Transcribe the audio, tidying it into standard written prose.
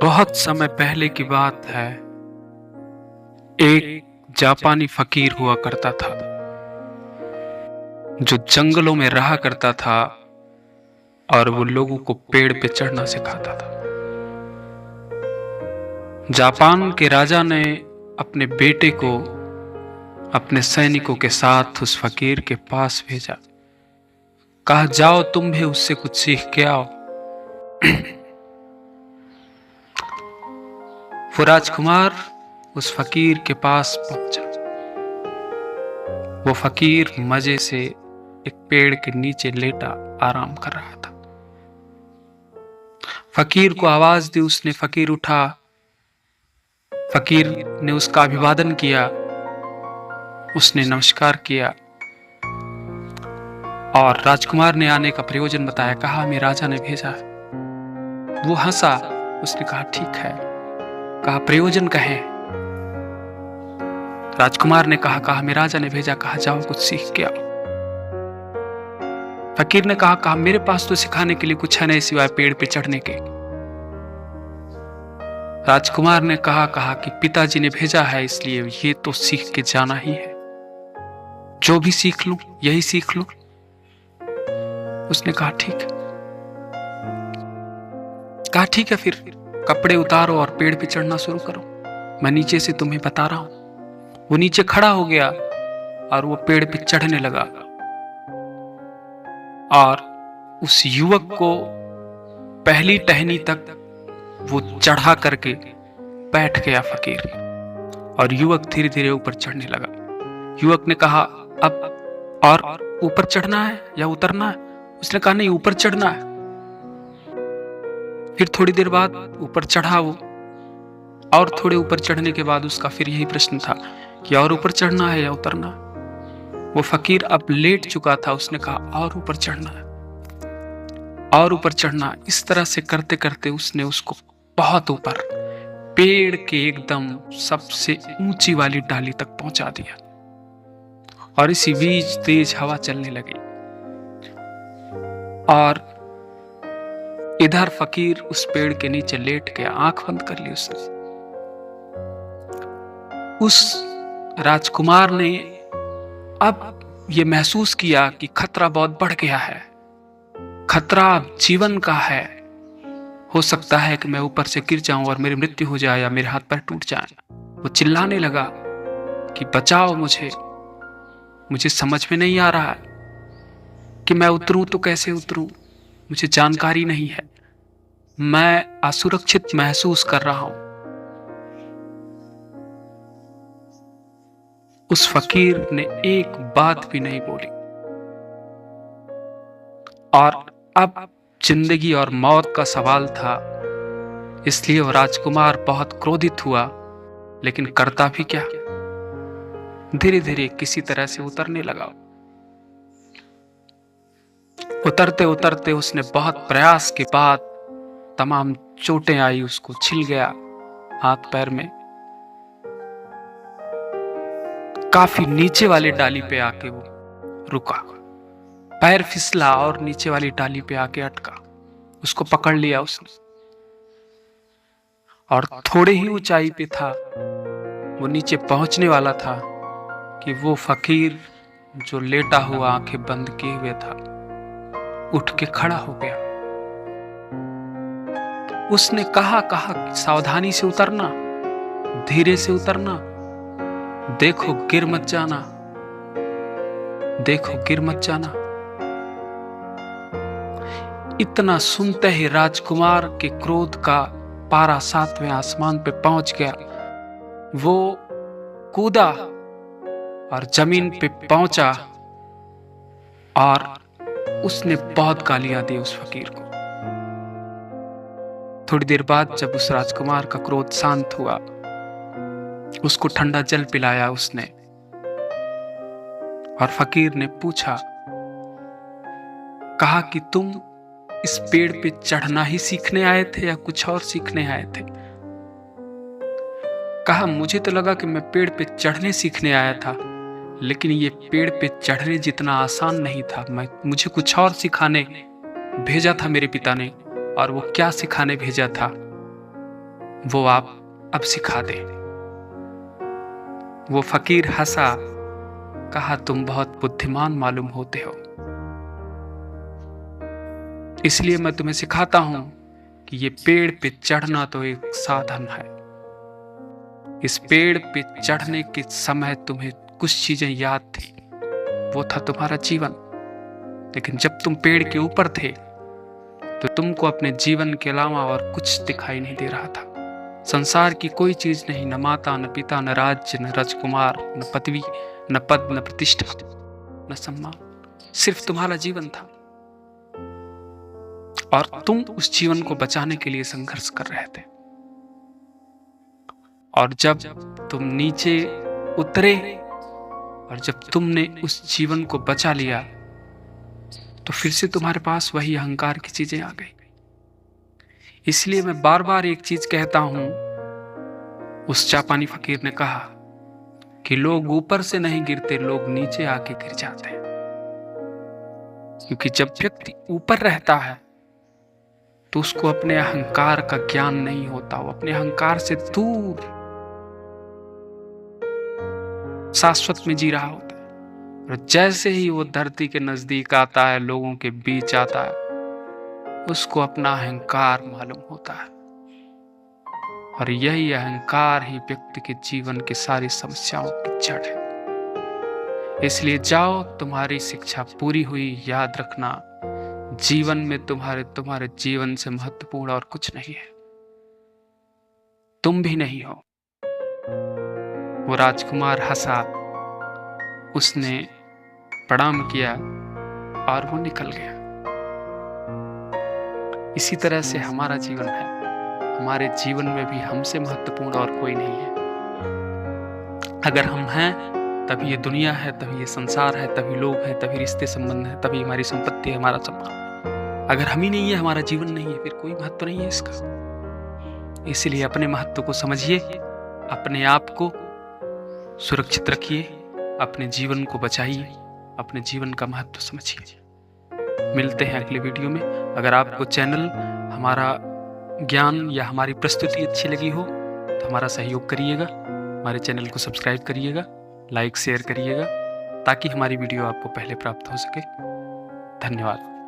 बहुत समय पहले की बात है। एक जापानी फकीर हुआ करता था जो जंगलों में रहा करता था और वो लोगों को पेड़ पे चढ़ना सिखाता था। जापान के राजा ने अपने बेटे को अपने सैनिकों के साथ उस फकीर के पास भेजा। कहा, जाओ तुम भी उससे कुछ सीख के आओ। वो राजकुमार उस फकीर के पास पहुंचा। वो फकीर मजे से एक पेड़ के नीचे लेटा आराम कर रहा था। फकीर को आवाज दी उसने। फकीर उठा। फकीर ने उसका अभिवादन किया। उसने नमस्कार किया और राजकुमार ने आने का प्रयोजन बताया। कहा, हमें राजा ने भेजा है। वो हंसा। उसने कहा, ठीक है। कहा, प्रयोजन का है। राजकुमार ने कहा, हमें राजा ने भेजा। कहा, जाओ कुछ सीख के आओ। फकीर ने कहा, मेरे पास तो सिखाने के लिए कुछ है नहीं सिवाय पेड़ पे चढ़ने के। राजकुमार ने कहा कि पिताजी ने भेजा है, इसलिए ये तो सीख के जाना ही है। जो भी सीख लूं यही सीख लूं। उसने कहा, ठीक है। कहा, ठीक है, फिर कपड़े उतारो और पेड़ पे चढ़ना शुरू करो। मैं नीचे से तुम्हें बता रहा हूं। वो नीचे खड़ा हो गया और वो पेड़ पे चढ़ने लगा और उस युवक को पहली टहनी तक वो चढ़ा करके बैठ गया फकीर। और युवक धीरे धीरे ऊपर चढ़ने लगा। युवक ने कहा, अब और ऊपर चढ़ना है या उतरना है? उसने कहा, नहीं, ऊपर चढ़ना है। फिर थोड़ी देर बाद ऊपर चढ़ा वो। और थोड़े ऊपर चढ़ने के बाद उसका फिर यही प्रश्न था कि और ऊपर चढ़ना है या उतरना है? वो फकीर अब लेट चुका था। उसने कहा, और ऊपर चढ़ना है, और ऊपर चढ़ना। इस तरह से करते करते उसने उसको बहुत ऊपर पेड़ के एकदम सबसे ऊंची वाली डाली तक पहुंचा दिया। और इसी बीच तेज हवा चलने लगी और इधर फकीर उस पेड़ के नीचे लेट गया। आंख बंद कर ली उसने। उस राजकुमार ने अब ये महसूस किया कि खतरा बहुत बढ़ गया है। खतरा अब जीवन का है। हो सकता है कि मैं ऊपर से गिर जाऊं और मेरी मृत्यु हो जाए या मेरे हाथ पैर टूट जाएं। वो चिल्लाने लगा कि बचाओ मुझे समझ में नहीं आ रहा है कि मैं उतरूं तो कैसे उतरूं। मुझे जानकारी नहीं है। मैं असुरक्षित महसूस कर रहा हूं। उस फकीर ने एक बात भी नहीं बोली। और अब जिंदगी और मौत का सवाल था, इसलिए वो राजकुमार बहुत क्रोधित हुआ। लेकिन करता भी क्या? धीरे धीरे किसी तरह से उतरने लगा। उतरते उतरते उसने बहुत प्रयास के बाद तमाम चोटें आई। उसको छिल गया हाथ पैर में। काफी नीचे वाली डाली पे आके वो रुका। पैर फिसला और नीचे वाली डाली पे आके अटका। उसको पकड़ लिया उसने और थोड़े ही ऊंचाई पे था, वो नीचे पहुंचने वाला था कि वो फकीर जो लेटा हुआ आंखें बंद किए हुए था उठ के खड़ा हो गया। उसने कहा सावधानी से उतरना, धीरे से उतरना, देखो गिर मत जाना, देखो गिर मत जाना। इतना सुनते ही राजकुमार के क्रोध का पारा 7वें आसमान पे पहुंच गया। वो कूदा और जमीन पे पहुंचा और उसने बहुत गालियां दी उस फकीर को। थोड़ी देर बाद जब उस राजकुमार का क्रोध शांत हुआ, उसको ठंडा जल पिलाया उसने। और फकीर ने पूछा, कहा कि तुम इस पेड़ पे चढ़ना ही सीखने आए थे या कुछ और सीखने आए थे? कहा, मुझे तो लगा कि मैं पेड़ पे चढ़ने सीखने आया था, लेकिन ये पेड़ पे चढ़ने जितना आसान नहीं था। मुझे कुछ और सिखाने भेजा था मेरे पिता ने। और वो क्या सिखाने भेजा था वो आप अब सिखा दे। वो फकीर हंसा, कहा तुम बहुत बुद्धिमान मालूम होते हो, इसलिए मैं तुम्हें सिखाता हूं कि ये पेड़ पे चढ़ना तो एक साधन है। इस पेड़ पे चढ़ने के समय तुम्हें कुछ चीजें याद थी, वो था तुम्हारा जीवन। लेकिन जब तुम पेड़ के ऊपर थे तो तुमको अपने जीवन के अलावा और कुछ दिखाई नहीं दे रहा था। संसार की कोई चीज नहीं, न माता, न पिता, न राज्य, न राजकुमार, न पदवी, न पद, न प्रतिष्ठा, न सम्मान, सिर्फ तुम्हारा जीवन था। और तुम उस जीवन को बचाने के लिए संघर्ष कर रहे थे। और जब तुम नीचे उतरे और जब तुमने उस जीवन को बचा लिया तो फिर से तुम्हारे पास वही अहंकार की चीजें आ गई। इसलिए मैं बार बार एक चीज कहता हूं, उस जापानी फकीर ने कहा कि लोग ऊपर से नहीं गिरते, लोग नीचे आके गिर जाते हैं। क्योंकि जब व्यक्ति ऊपर रहता है तो उसको अपने अहंकार का ज्ञान नहीं होता, वो अपने अहंकार से दूर शाश्वत में जी रहा होता है। और जैसे ही वो धरती के नजदीक आता है, लोगों के बीच आता है, उसको अपना अहंकार मालूम होता है। और यही अहंकार ही व्यक्ति के जीवन की सारी समस्याओं की जड़ है। इसलिए जाओ, तुम्हारी शिक्षा पूरी हुई। याद रखना, जीवन में तुम्हारे जीवन से महत्वपूर्ण और कुछ नहीं है। तुम भी नहीं हो। वो राजकुमार हंसा, उसने प्रणाम किया और वो निकल गया। इसी तरह से हमारा जीवन है। हमारे जीवन में भी हमसे महत्वपूर्ण और कोई नहीं है। अगर हम हैं तभी ये दुनिया है, तभी ये संसार है, तभी लोग हैं, तभी रिश्ते संबंध है, तभी हमारी संपत्ति है, हमारा सम्मान। अगर हम ही नहीं है, हमारा जीवन नहीं है, फिर कोई महत्व नहीं है इसका। इसलिए अपने महत्व को समझिए, अपने आप को सुरक्षित रखिए, अपने जीवन को बचाइए, अपने जीवन का महत्व समझिए। मिलते हैं अगले वीडियो में। अगर आपको चैनल, हमारा ज्ञान या हमारी प्रस्तुति अच्छी लगी हो तो हमारा सहयोग करिएगा, हमारे चैनल को सब्सक्राइब करिएगा, लाइक शेयर करिएगा, ताकि हमारी वीडियो आपको पहले प्राप्त हो सके। धन्यवाद।